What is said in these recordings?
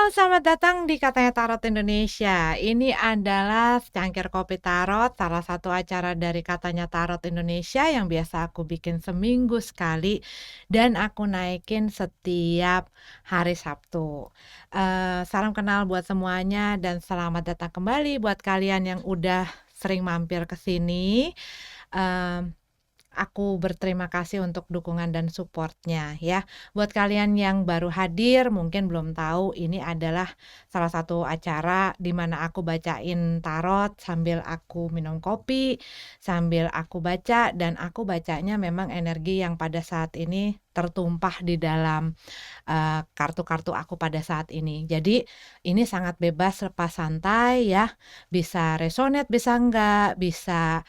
Halo, selamat datang di Katanya Tarot Indonesia. Ini adalah secangkir kopi tarot, salah satu acara dari Katanya Tarot Indonesia yang biasa aku bikin seminggu sekali dan aku naikin setiap hari Sabtu. Salam kenal buat semuanya dan selamat datang kembali buat kalian yang udah sering mampir ke sini. Aku berterima kasih untuk dukungan dan supportnya ya. Buat kalian yang baru hadir mungkin belum tahu, ini adalah salah satu acara di mana aku bacain tarot sambil aku minum kopi, sambil aku baca, dan aku bacanya memang energi yang pada saat ini tertumpah di dalam kartu-kartu aku pada saat ini. Jadi ini sangat bebas, lepas santai ya, bisa resonate bisa enggak, bisa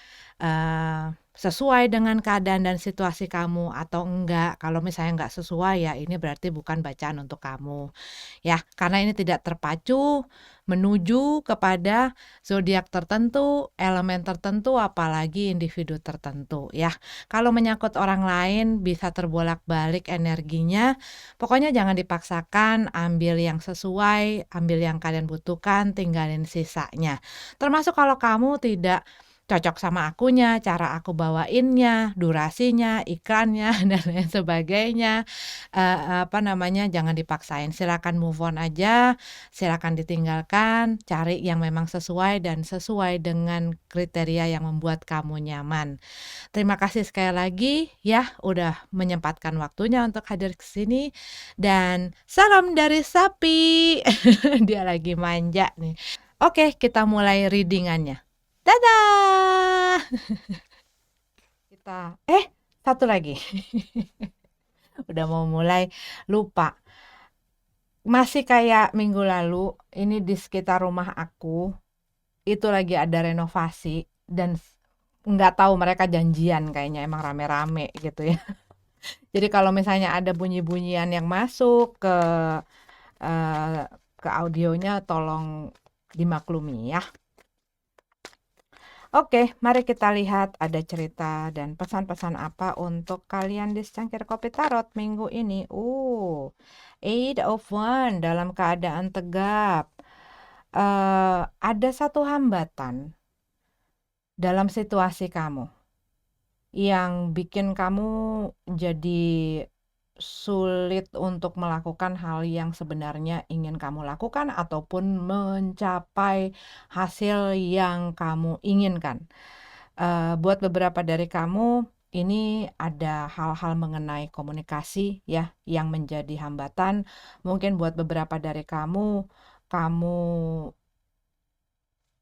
sesuai dengan keadaan dan situasi kamu atau enggak. Kalau misalnya enggak sesuai ya ini berarti bukan bacaan untuk kamu ya, karena ini tidak terpacu menuju kepada zodiak tertentu, elemen tertentu, apalagi individu tertentu ya. Kalau menyangkut orang lain bisa terbolak-balik energinya. Pokoknya jangan dipaksakan, ambil yang sesuai, ambil yang kalian butuhkan, tinggalin sisanya. Termasuk kalau kamu tidak cocok sama akunya, cara aku bawainnya, durasinya, iklannya, dan lain sebagainya, jangan dipaksain, silakan move on aja, silakan ditinggalkan, cari yang memang sesuai dan sesuai dengan kriteria yang membuat kamu nyaman. Terima kasih sekali lagi ya udah menyempatkan waktunya untuk hadir ke sini dan salam dari sapi. Dia lagi manja nih. Oke, kita mulai readingannya. Dadah. Kita satu lagi. Udah mau mulai lupa. Masih kayak minggu lalu, ini di sekitar rumah aku itu lagi ada renovasi dan nggak tahu mereka janjian kayaknya emang rame-rame gitu ya. Jadi kalau misalnya ada bunyi-bunyian yang masuk eh, ke audionya tolong dimaklumi ya. Oke, mari kita lihat ada cerita dan pesan-pesan apa untuk kalian di secangkir kopi tarot minggu ini. Eight of Wands dalam keadaan tegap. Ada satu hambatan dalam situasi kamu yang bikin kamu jadi sulit untuk melakukan hal yang sebenarnya ingin kamu lakukan ataupun mencapai hasil yang kamu inginkan. Buat beberapa dari kamu, ini ada hal-hal mengenai komunikasi ya yang menjadi hambatan. Mungkin buat beberapa dari kamu, kamu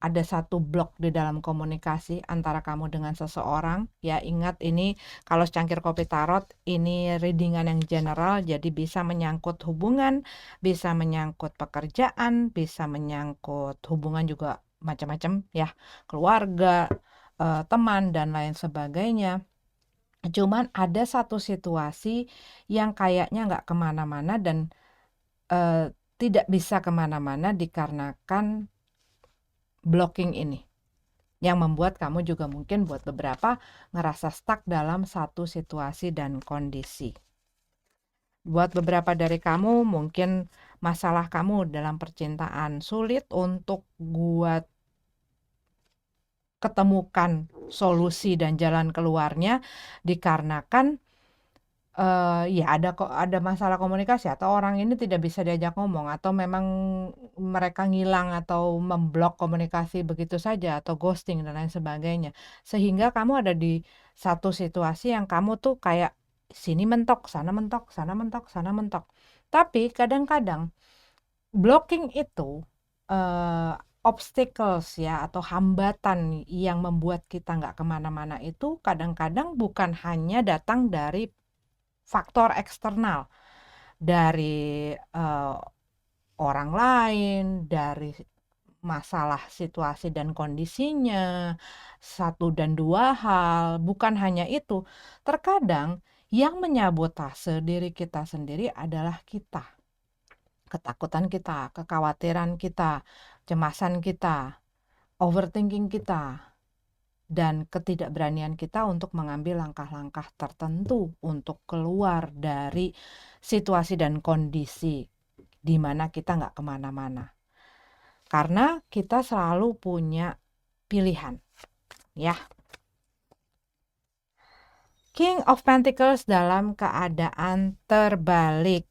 ada satu blok di dalam komunikasi antara kamu dengan seseorang. Ya, ingat ini kalau secangkir kopi tarot ini readingan yang general, jadi bisa menyangkut hubungan, bisa menyangkut pekerjaan, bisa menyangkut hubungan juga macam-macam ya, keluarga, teman dan lain sebagainya. Cuman ada satu situasi yang kayaknya nggak kemana-mana dan tidak bisa kemana-mana dikarenakan blocking ini yang membuat kamu juga mungkin buat beberapa ngerasa stuck dalam satu situasi dan kondisi. Buat beberapa dari kamu mungkin masalah kamu dalam percintaan sulit untuk buat ketemukan solusi dan jalan keluarnya dikarenakan ya ada masalah komunikasi atau orang ini tidak bisa diajak ngomong atau memang mereka ngilang atau memblok komunikasi begitu saja atau ghosting dan lain sebagainya. Sehingga kamu ada di satu situasi yang kamu tuh kayak sini mentok, sana mentok, sana mentok, sana mentok. Tapi kadang-kadang blocking itu eh, obstacles ya atau hambatan yang membuat kita nggak kemana-mana itu kadang-kadang bukan hanya datang dari faktor eksternal dari orang lain, dari masalah situasi dan kondisinya, satu dan dua hal, bukan hanya itu. Terkadang yang menyabotase diri kita sendiri adalah kita. Ketakutan kita, kekhawatiran kita, cemasan kita, overthinking kita, dan ketidakberanian kita untuk mengambil langkah-langkah tertentu untuk keluar dari situasi dan kondisi di mana kita nggak kemana-mana. Karena kita selalu punya pilihan, ya. King of Pentacles dalam keadaan terbalik.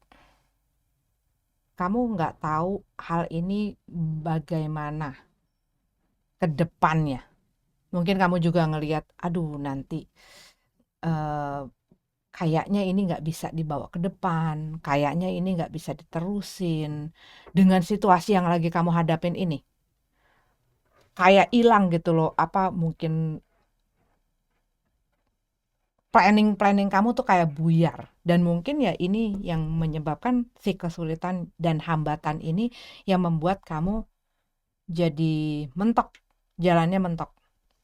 Kamu nggak tahu hal ini bagaimana ke depannya. Mungkin kamu juga ngelihat, aduh nanti kayaknya ini nggak bisa dibawa ke depan, kayaknya ini nggak bisa diterusin dengan situasi yang lagi kamu hadapin ini. Kayak hilang gitu loh, mungkin planning kamu tuh kayak buyar. Dan mungkin ya ini yang menyebabkan si kesulitan dan hambatan ini yang membuat kamu jadi mentok, jalannya mentok.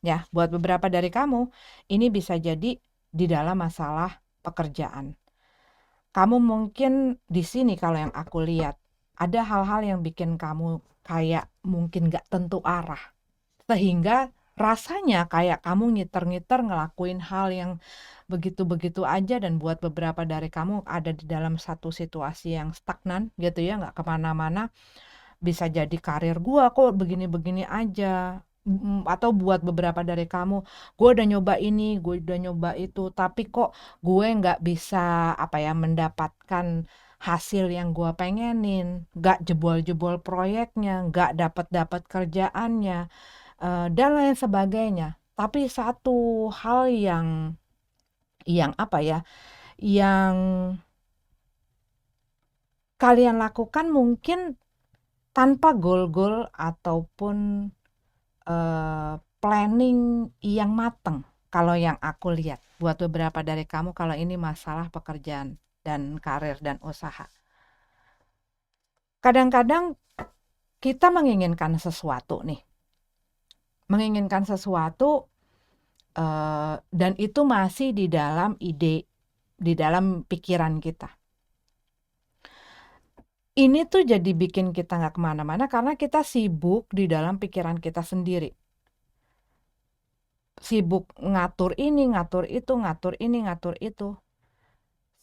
Ya, buat beberapa dari kamu, ini bisa jadi di dalam masalah pekerjaan. Kamu mungkin di sini kalau yang aku lihat, ada hal-hal yang bikin kamu kayak mungkin gak tentu arah. Sehingga rasanya kayak kamu ngiter-ngiter ngelakuin hal yang begitu-begitu aja, dan buat beberapa dari kamu ada di dalam satu situasi yang stagnan gitu ya, gak kemana-mana. Bisa jadi karir gua kok begini-begini aja. Atau buat beberapa dari kamu, gue udah nyoba ini, gue udah nyoba itu, tapi kok gue nggak bisa mendapatkan hasil yang gue pengenin, nggak jebol-jebol proyeknya, nggak dapat kerjaannya, dan lain sebagainya. Tapi satu hal yang yang kalian lakukan mungkin tanpa goal-goal ataupun planning yang mateng. Kalau yang aku lihat, buat beberapa dari kamu, kalau ini masalah pekerjaan dan karir dan usaha. Kadang-kadang kita menginginkan sesuatu nih. Menginginkan sesuatu dan itu masih di dalam ide, di dalam pikiran kita. Ini tuh jadi bikin kita nggak kemana-mana karena kita sibuk di dalam pikiran kita sendiri. Sibuk ngatur ini, ngatur itu, ngatur ini, ngatur itu.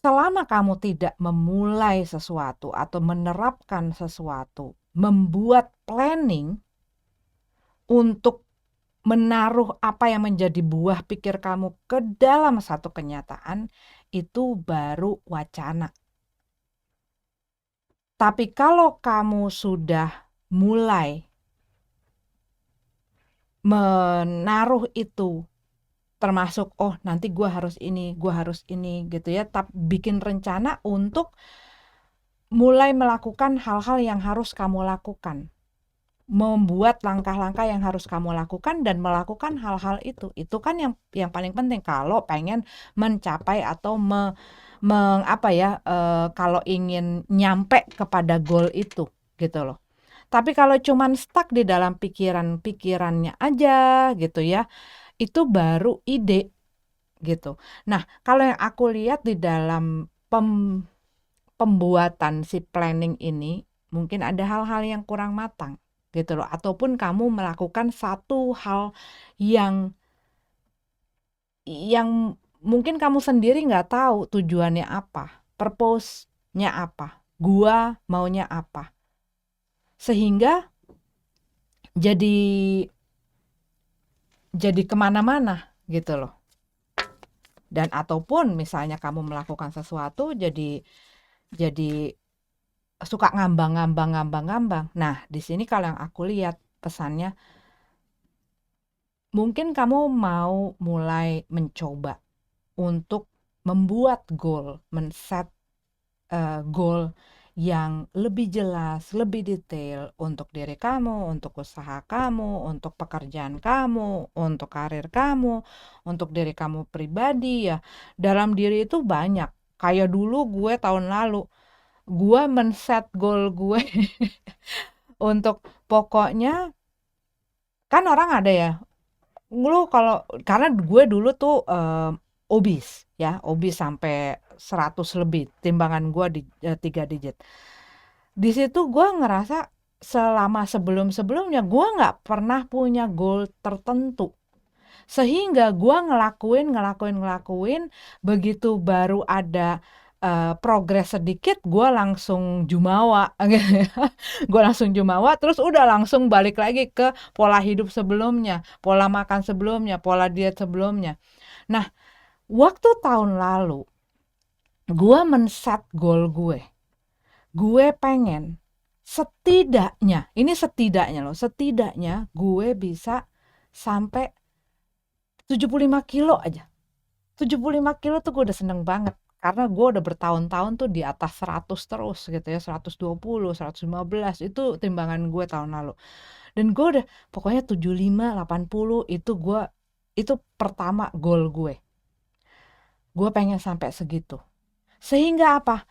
Selama kamu tidak memulai sesuatu atau menerapkan sesuatu, membuat planning untuk menaruh apa yang menjadi buah pikir kamu ke dalam satu kenyataan, itu baru wacana. Tapi kalau kamu sudah mulai menaruh itu, termasuk nanti gue harus ini gitu ya, tapi bikin rencana untuk mulai melakukan hal-hal yang harus kamu lakukan, membuat langkah-langkah yang harus kamu lakukan dan melakukan hal-hal itu kan yang paling penting kalau pengen mencapai atau kalau ingin nyampe kepada goal itu gitu loh. Tapi kalau cuman stuck di dalam pikirannya aja gitu ya, itu baru ide gitu. Nah, kalau yang aku lihat di dalam pembuatan si planning ini, mungkin ada hal-hal yang kurang matang gitu loh, ataupun kamu melakukan satu hal yang mungkin kamu sendiri nggak tahu tujuannya apa, purpose-nya apa, gua maunya apa, sehingga jadi kemana-mana gitu loh. Dan ataupun misalnya kamu melakukan sesuatu jadi suka ngambang. Nah, di sini kalau yang aku lihat pesannya, mungkin kamu mau mulai mencoba untuk membuat goal, men-set goal yang lebih jelas, lebih detail untuk diri kamu, untuk usaha kamu, untuk pekerjaan kamu, untuk karir kamu, untuk diri kamu pribadi ya. Dalam diri itu banyak. Kayak dulu gue tahun lalu, gue men-set goal gue untuk pokoknya, kan orang ada ya, lu karena gue dulu tuh obes sampai 100 lebih, timbangan gue di 3 digit. Di situ gue ngerasa selama sebelumnya gue nggak pernah punya goal tertentu, sehingga gue ngelakuin begitu baru ada progres sedikit gue langsung jumawa gitu ya. Gue langsung jumawa terus udah langsung balik lagi ke pola hidup sebelumnya, pola makan sebelumnya, pola diet sebelumnya. Nah, waktu tahun lalu gue men-set goal gue pengen setidaknya, ini setidaknya loh, setidaknya gue bisa sampai 75 kilo aja. 75 kilo tuh gue udah seneng banget. Karena gue udah bertahun-tahun tuh di atas 100 terus gitu ya, 120, 115 itu timbangan gue tahun lalu. Dan gue udah pokoknya 75, 80 itu pertama goal gue. Gue pengen sampai segitu. Sehingga apa?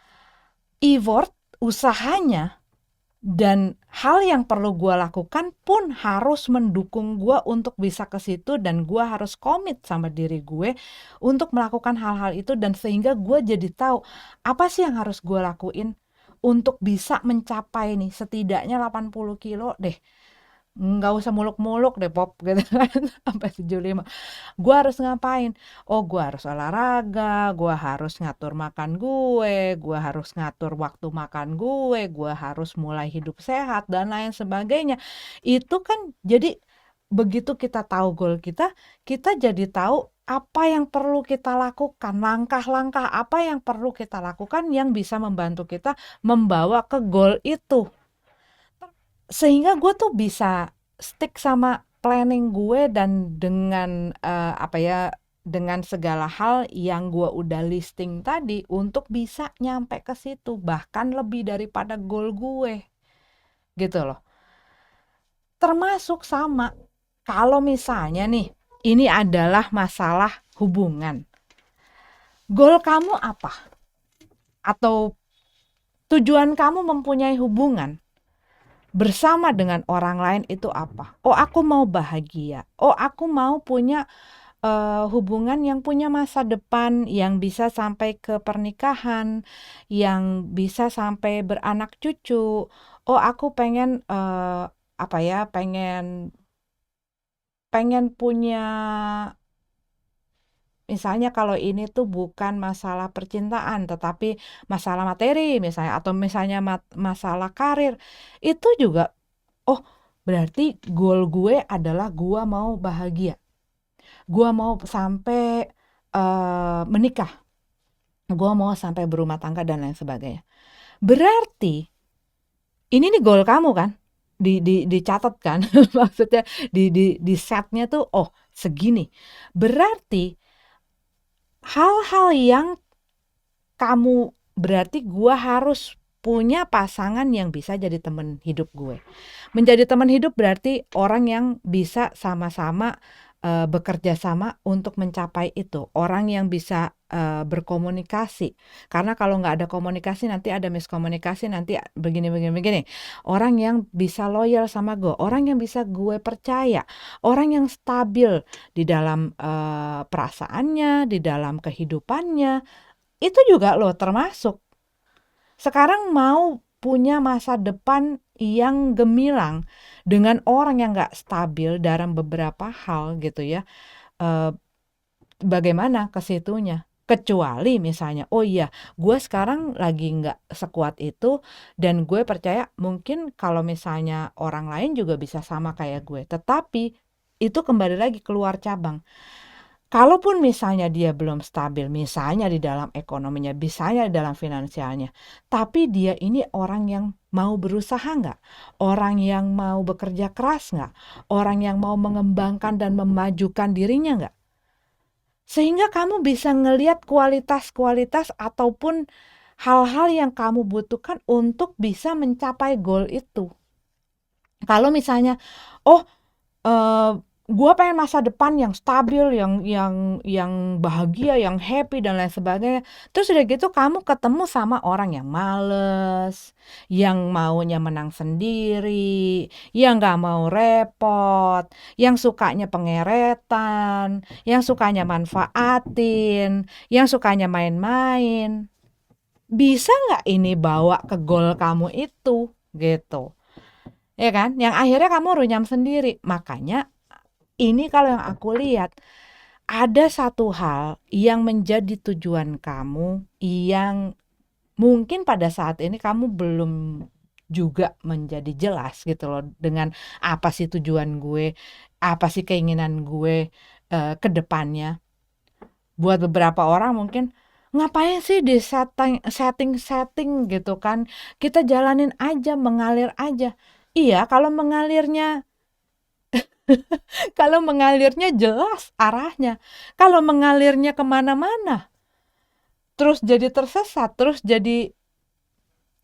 Effort, usahanya, dan hal yang perlu gue lakukan pun harus mendukung gue untuk bisa ke situ, dan gue harus komit sama diri gue untuk melakukan hal-hal itu, dan sehingga gue jadi tahu apa sih yang harus gue lakuin untuk bisa mencapai nih setidaknya 80 kilo deh. Nggak usah muluk-muluk deh Pop gitu kan sampai 75. Gue harus ngapain? Oh, gue harus olahraga, gue harus ngatur makan gue harus ngatur waktu makan gue harus mulai hidup sehat dan lain sebagainya. Itu kan jadi begitu kita tahu goal kita jadi tahu apa yang perlu kita lakukan, langkah-langkah apa yang perlu kita lakukan yang bisa membantu kita membawa ke goal itu. Sehingga gue tuh bisa stick sama planning gue, dan dengan dengan segala hal yang gue udah listing tadi untuk bisa nyampe ke situ, bahkan lebih daripada goal gue gitu loh. Termasuk sama kalau misalnya nih ini adalah masalah hubungan, goal kamu apa, atau tujuan kamu mempunyai hubungan bersama dengan orang lain itu apa? Oh, aku mau bahagia. Oh, aku mau punya hubungan yang punya masa depan, yang bisa sampai ke pernikahan, yang bisa sampai beranak cucu. Oh, aku pengen pengen punya, misalnya kalau ini tuh bukan masalah percintaan tetapi masalah materi misalnya, atau misalnya masalah karir. Itu juga, oh, berarti goal gue adalah gue mau bahagia. Gue mau sampai menikah. Gue mau sampai berumah tangga dan lain sebagainya. Berarti ini nih goal kamu kan? Dicatat kan? Maksudnya di setnya tuh oh, segini. Berarti hal-hal yang berarti gue harus punya pasangan yang bisa jadi teman hidup gue. Menjadi teman hidup berarti orang yang bisa sama-sama bekerja sama untuk mencapai itu. Orang yang bisa berkomunikasi. Karena kalau nggak ada komunikasi nanti ada miskomunikasi, nanti begini. Orang yang bisa loyal sama gue, orang yang bisa gue percaya, orang yang stabil di dalam perasaannya, di dalam kehidupannya. Itu juga loh termasuk. Sekarang mau punya masa depan yang gemilang dengan orang yang gak stabil dalam beberapa hal gitu ya. Bagaimana ke situnya? Kecuali misalnya, oh iya, gue sekarang lagi gak sekuat itu, dan gue percaya mungkin kalau misalnya orang lain juga bisa sama kayak gue. Tetapi itu kembali lagi keluar cabang. Kalaupun misalnya dia belum stabil, misalnya di dalam ekonominya, misalnya di dalam finansialnya, tapi dia ini orang yang mau berusaha nggak? Orang yang mau bekerja keras nggak? Orang yang mau mengembangkan dan memajukan dirinya nggak? Sehingga kamu bisa ngelihat kualitas-kualitas ataupun hal-hal yang kamu butuhkan untuk bisa mencapai goal itu. Kalau misalnya, oh, gue pengen masa depan yang stabil, yang bahagia, yang happy dan lain sebagainya. Terus udah gitu kamu ketemu sama orang yang males, yang maunya menang sendiri, yang gak mau repot, yang sukanya pengeretan, yang sukanya manfaatin, yang sukanya main-main. Bisa gak ini bawa ke goal kamu itu? Gitu. Ya kan? Yang akhirnya kamu runyam sendiri. Makanya ini kalau yang aku lihat, ada satu hal yang menjadi tujuan kamu yang Mungkin pada saat ini kamu belum juga menjadi jelas gitu loh dengan apa sih tujuan gue, apa sih keinginan gue ke depannya. Buat beberapa orang mungkin, ngapain sih di setting gitu kan, kita jalanin aja, mengalir aja. Iya, kalau mengalirnya jelas arahnya. Kalau mengalirnya kemana-mana, terus jadi tersesat, terus jadi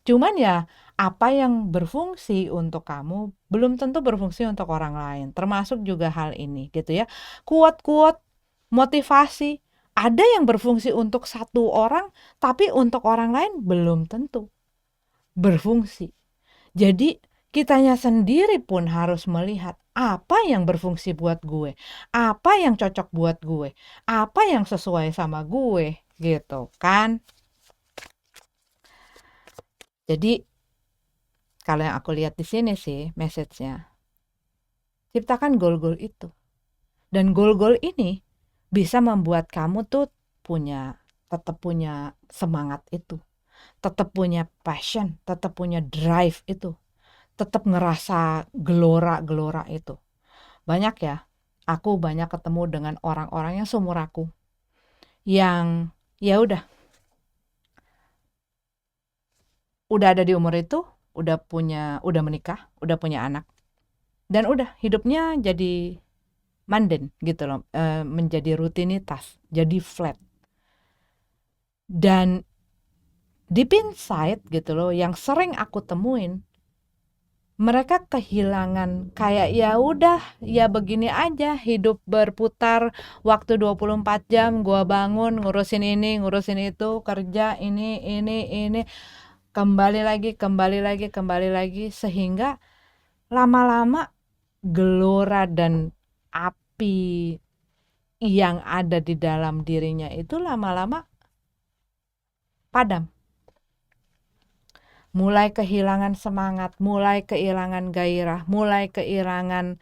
cuman ya apa yang berfungsi untuk kamu belum tentu berfungsi untuk orang lain. Termasuk juga hal ini gitu ya. Quote-quote motivasi ada yang berfungsi untuk satu orang, tapi untuk orang lain belum tentu berfungsi. Jadi kitanya sendiri pun harus melihat apa yang berfungsi buat gue, apa yang cocok buat gue, apa yang sesuai sama gue, gitu kan. Jadi kalau yang aku lihat di sini sih message-nya, ciptakan goal-goal itu. Dan goal-goal ini bisa membuat kamu tuh tetap punya semangat itu, tetap punya passion, tetap punya drive itu, tetap ngerasa gelora-gelora itu. Banyak ya, aku banyak ketemu dengan orang-orang yang seumur aku, yang ya udah ada di umur itu, udah menikah, udah punya anak, dan udah hidupnya jadi manden gitu loh, menjadi rutinitas, jadi flat. Dan deep inside gitu loh, yang sering aku temuin, mereka kehilangan kayak ya udah ya begini aja hidup berputar, waktu 24 jam gua bangun ngurusin ini ngurusin itu, kerja ini, kembali lagi sehingga lama-lama gelora dan api yang ada di dalam dirinya itu lama-lama padam, mulai kehilangan semangat, mulai kehilangan gairah, mulai kehilangan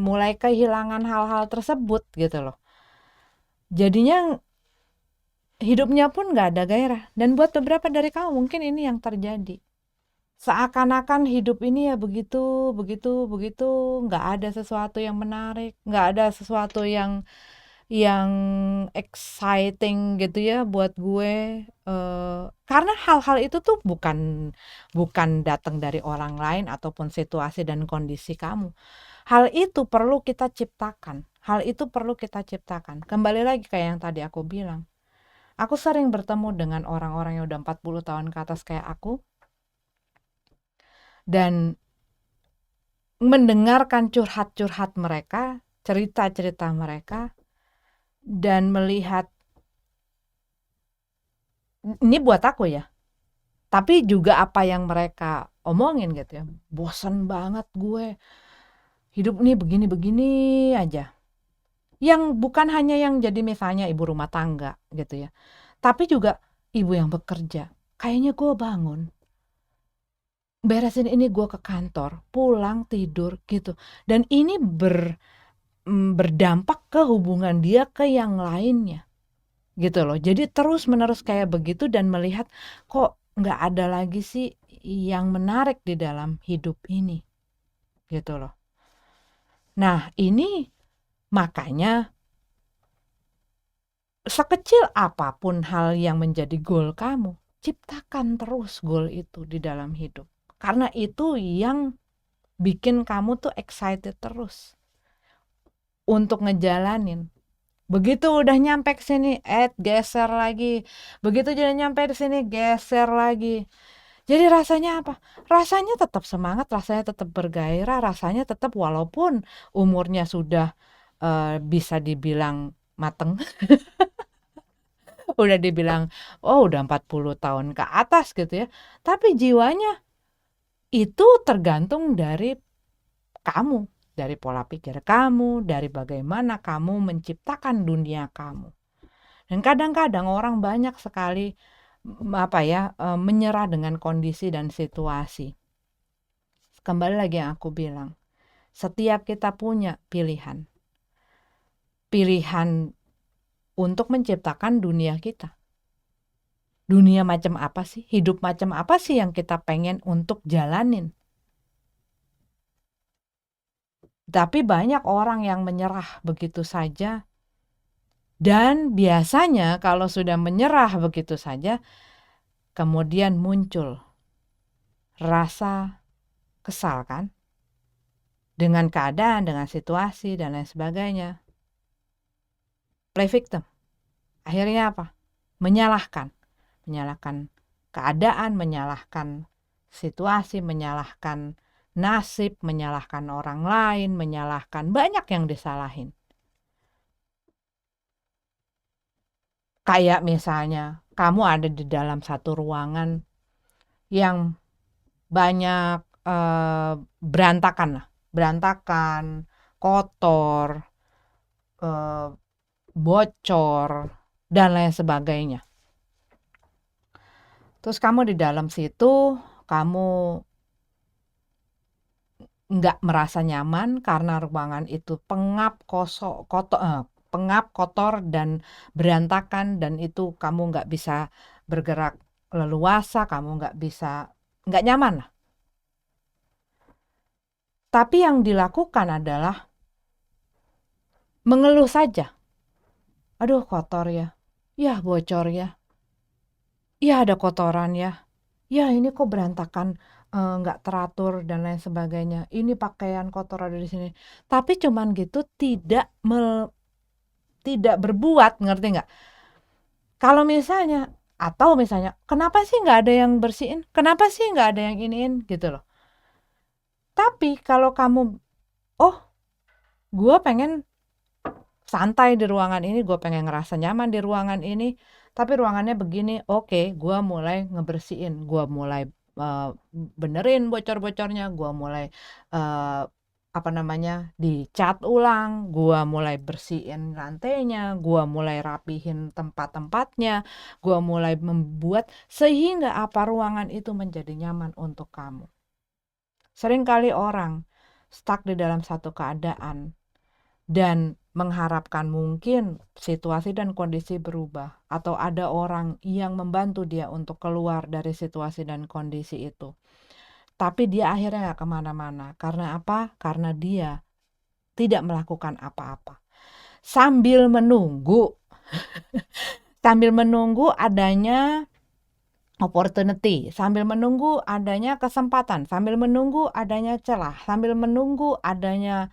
mulai kehilangan hal-hal tersebut gitu loh. Jadinya hidupnya pun nggak ada gairah. Dan buat beberapa dari kamu mungkin ini yang terjadi. Seakan-akan hidup ini ya begitu, begitu, begitu, nggak ada sesuatu yang menarik, nggak ada sesuatu yang exciting gitu ya buat gue. Karena hal-hal itu tuh bukan bukan datang dari orang lain ataupun situasi dan kondisi kamu. Hal itu perlu kita ciptakan. Hal itu perlu kita ciptakan. Kembali lagi kayak yang tadi aku bilang. Aku sering bertemu dengan orang-orang yang udah 40 tahun ke atas kayak aku, dan mendengarkan curhat-curhat mereka, cerita-cerita mereka, dan melihat ini buat aku ya. Tapi juga apa yang mereka omongin gitu ya. Bosan banget gue. Hidup nih begini-begini aja. Yang bukan hanya yang jadi misalnya ibu rumah tangga gitu ya. Tapi juga ibu yang bekerja. Kayaknya gue bangun, beresin ini gue ke kantor, pulang tidur gitu. Dan ini berdampak ke hubungan dia ke yang lainnya. Gitu loh. Jadi terus menerus kayak begitu dan melihat kok nggak ada lagi sih yang menarik di dalam hidup ini. Gitu loh. Nah, ini makanya sekecil apapun hal yang menjadi goal kamu, ciptakan terus goal itu di dalam hidup. Karena itu yang bikin kamu tuh excited terus untuk ngejalanin. Begitu udah nyampe ke sini, geser lagi. Begitu udah nyampe di sini, geser lagi. Jadi rasanya apa? Rasanya tetap semangat, rasanya tetap bergairah, rasanya tetap walaupun umurnya sudah bisa dibilang mateng, udah dibilang oh udah 40 tahun ke atas gitu ya. Tapi jiwanya itu tergantung dari kamu, dari pola pikir kamu, dari bagaimana kamu menciptakan dunia kamu. Dan kadang-kadang orang banyak sekali menyerah dengan kondisi dan situasi. Kembali lagi yang aku bilang, setiap kita punya pilihan. Pilihan untuk menciptakan dunia kita. Dunia macam apa sih? Hidup macam apa sih yang kita pengen untuk jalanin? Tapi banyak orang yang menyerah begitu saja. Dan biasanya kalau sudah menyerah begitu saja, kemudian muncul rasa kesal kan? Dengan keadaan, dengan situasi, dan lain sebagainya. Play victim. Akhirnya apa? Menyalahkan. Menyalahkan keadaan, menyalahkan situasi, menyalahkan nasib, menyalahkan orang lain, menyalahkan banyak yang disalahin. Kayak misalnya kamu ada di dalam satu ruangan yang banyak berantakan lah, berantakan, kotor, bocor, dan lain sebagainya. Terus kamu di dalam situ, kamu nggak merasa nyaman karena ruangan itu pengap, pengap, kotor, dan berantakan, dan itu kamu nggak bisa bergerak leluasa, kamu nggak nyaman lah. Tapi yang dilakukan adalah mengeluh saja. Aduh kotor ya, ya bocor ya, ya ada kotoran ya, ya ini kok berantakan, nggak teratur dan lain sebagainya. Ini pakaian kotor ada di sini. Tapi cuman gitu tidak berbuat, ngerti nggak? Kalau misalnya, atau misalnya, kenapa sih nggak ada yang bersihin? Kenapa sih nggak ada yang iniin? Gitu loh. Tapi kalau kamu, oh, gue pengen santai di ruangan ini, gue pengen ngerasa nyaman di ruangan ini, tapi ruangannya begini, oke, gue mulai ngebersihin, gue mulai benerin bocor-bocornya, gue mulai dicat ulang, gue mulai bersihin lantainya, gue mulai rapihin tempat-tempatnya, gue mulai membuat sehingga ruangan itu menjadi nyaman untuk kamu. Seringkali orang stuck di dalam satu keadaan dan mengharapkan mungkin situasi dan kondisi berubah, atau ada orang yang membantu dia untuk keluar dari situasi dan kondisi itu. Tapi dia akhirnya gak kemana-mana. Karena apa? Karena dia tidak melakukan apa-apa. Sambil menunggu adanya opportunity, sambil menunggu adanya kesempatan, sambil menunggu adanya celah, sambil menunggu adanya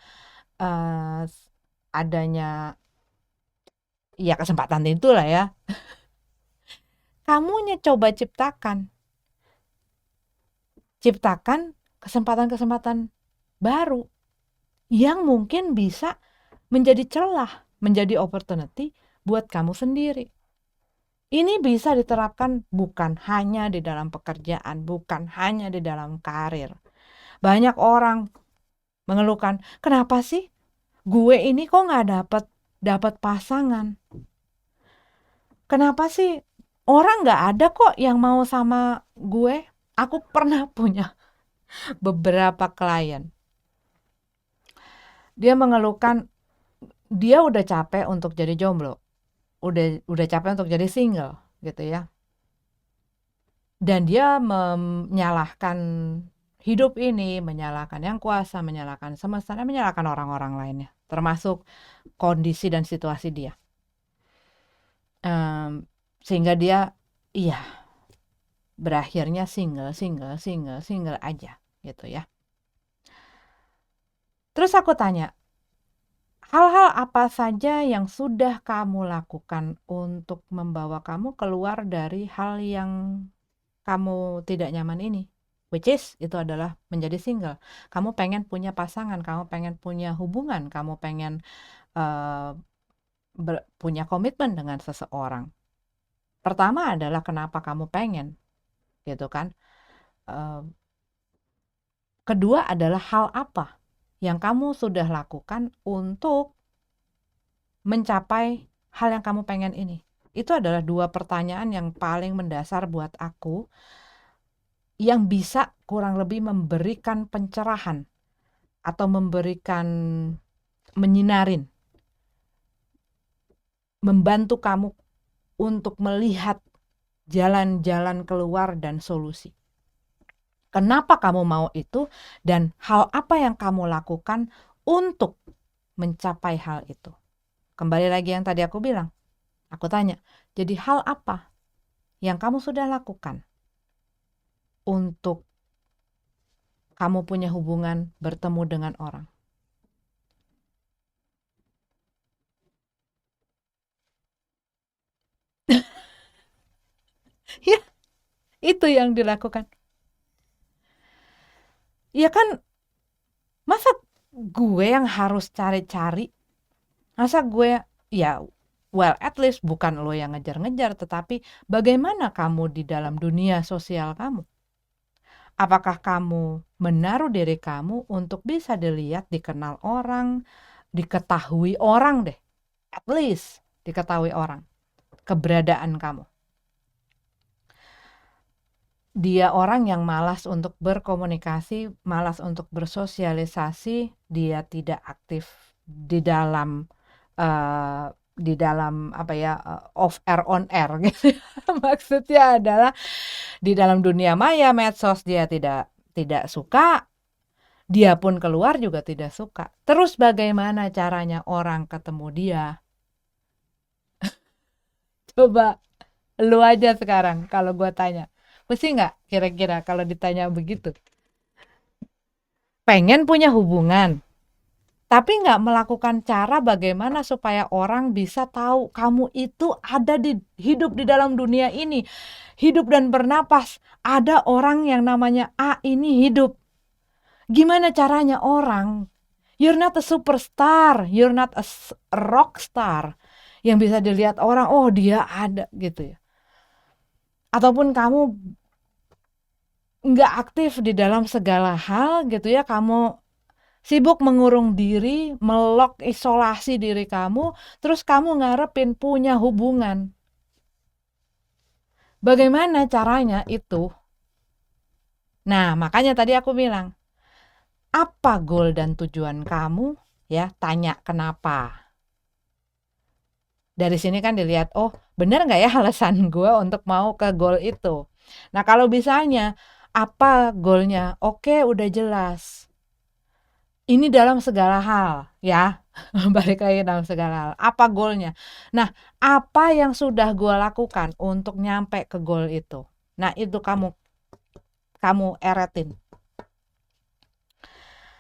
ya kesempatan itulah ya. Kamunya coba ciptakan kesempatan-kesempatan baru yang mungkin bisa menjadi celah, menjadi opportunity buat kamu sendiri. Ini bisa diterapkan bukan hanya di dalam pekerjaan, bukan hanya di dalam karir. Banyak orang mengeluhkan, kenapa sih gue ini kok nggak dapat pasangan? Kenapa sih orang nggak ada kok yang mau sama gue? Aku pernah punya beberapa klien. Dia mengeluhkan dia udah capek untuk jadi jomblo. Udah capek untuk jadi single gitu ya. Dan dia menyalahkan hidup ini, menyalahkan yang kuasa, menyalahkan semesta, dan menyalahkan orang-orang lainnya, termasuk kondisi dan situasi dia. Sehingga dia berakhirnya single aja gitu ya. Terus aku tanya, hal-hal apa saja yang sudah kamu lakukan untuk membawa kamu keluar dari hal yang kamu tidak nyaman ini? Which is, itu adalah menjadi single. Kamu pengen punya pasangan, kamu pengen punya hubungan, kamu pengen punya komitmen dengan seseorang. Pertama adalah kenapa kamu pengen, gitu kan? Kedua adalah hal apa yang kamu sudah lakukan untuk mencapai hal yang kamu pengen ini. Itu adalah dua pertanyaan yang paling mendasar buat aku, yang bisa kurang lebih memberikan pencerahan atau menyinarin, membantu kamu untuk melihat jalan-jalan keluar dan solusi. Kenapa kamu mau itu dan hal apa yang kamu lakukan untuk mencapai hal itu. Kembali lagi yang tadi aku bilang. Aku tanya, jadi hal apa yang kamu sudah lakukan untuk kamu punya hubungan bertemu dengan orang? Ya, itu yang dilakukan. Ya kan, masa gue yang harus cari-cari? Masa gue, ya, well, at least bukan lo yang ngejar-ngejar, tetapi bagaimana kamu di dalam dunia sosial kamu? Apakah kamu menaruh diri kamu untuk bisa dilihat, dikenal orang, diketahui orang deh? At least diketahui orang, keberadaan kamu. Dia orang yang malas untuk berkomunikasi, malas untuk bersosialisasi, dia tidak aktif di dalam apa ya, off air on air gitu. Maksudnya adalah di dalam dunia maya medsos dia tidak suka, dia pun keluar juga tidak suka. Terus bagaimana caranya orang ketemu dia? Coba lu aja sekarang kalau gua tanya. Mesti nggak kira-kira kalau ditanya begitu? Pengen punya hubungan, tapi nggak melakukan cara bagaimana supaya orang bisa tahu kamu itu ada hidup di dalam dunia ini. Hidup dan bernapas. Ada orang yang namanya A ini hidup. Gimana caranya orang? You're not a superstar, you're not a rock star yang bisa dilihat orang, oh dia ada gitu ya. Ataupun kamu nggak aktif di dalam segala hal gitu ya, kamu sibuk mengurung diri, melok isolasi diri kamu, terus kamu ngarepin punya hubungan. Bagaimana caranya itu? Nah, makanya tadi aku bilang, apa goal dan tujuan kamu? Ya, tanya kenapa. Dari sini kan dilihat, oh bener nggak ya alasan gue untuk mau ke goal itu. Nah kalau misalnya, apa goalnya? Oke udah jelas. Ini dalam segala hal ya, balik lagi dalam segala hal. Apa goalnya? Nah apa yang sudah gue lakukan untuk nyampe ke goal itu? Nah itu kamu eretin.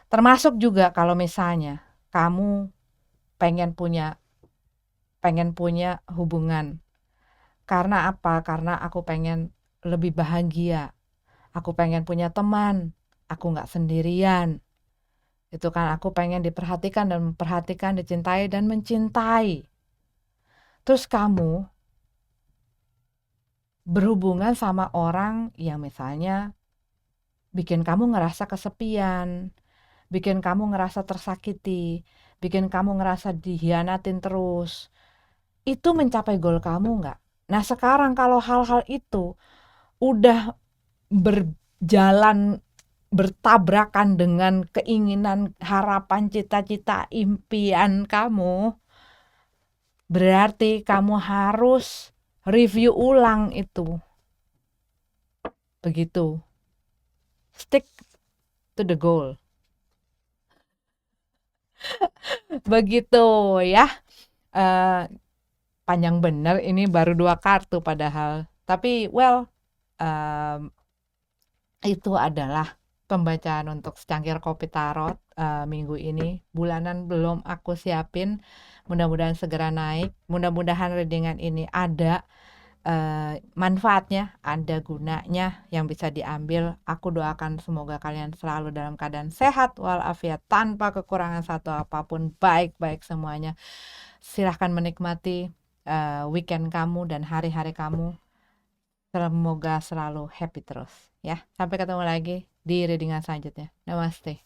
Termasuk juga kalau misalnya kamu pengen punya hubungan. Karena apa? Karena aku pengen lebih bahagia. Aku pengen punya teman. Aku nggak sendirian. Itu kan aku pengen diperhatikan dan memperhatikan, dicintai dan mencintai. Terus kamu berhubungan sama orang yang misalnya bikin kamu ngerasa kesepian, bikin kamu ngerasa tersakiti, bikin kamu ngerasa dihianatin terus. Itu mencapai goal kamu nggak? Nah sekarang kalau hal-hal itu udah berjalan bertabrakan dengan keinginan, harapan, cita-cita, impian kamu, berarti kamu harus review ulang itu. Begitu. Stick to the goal. Begitu ya. Uh, Panjang bener ini baru 2 kartu padahal. Tapi well, um, itu adalah pembacaan untuk secangkir kopi tarot minggu ini. Bulanan belum aku siapin, mudah-mudahan segera naik. Mudah-mudahan readingan ini ada manfaatnya, ada gunanya yang bisa diambil. Aku doakan semoga kalian selalu dalam keadaan sehat walafiat, tanpa kekurangan satu apapun, baik-baik semuanya. Silahkan menikmati weekend kamu dan hari-hari kamu. Semoga selalu happy terus ya. Sampai ketemu lagi di readingan selanjutnya. Namaste.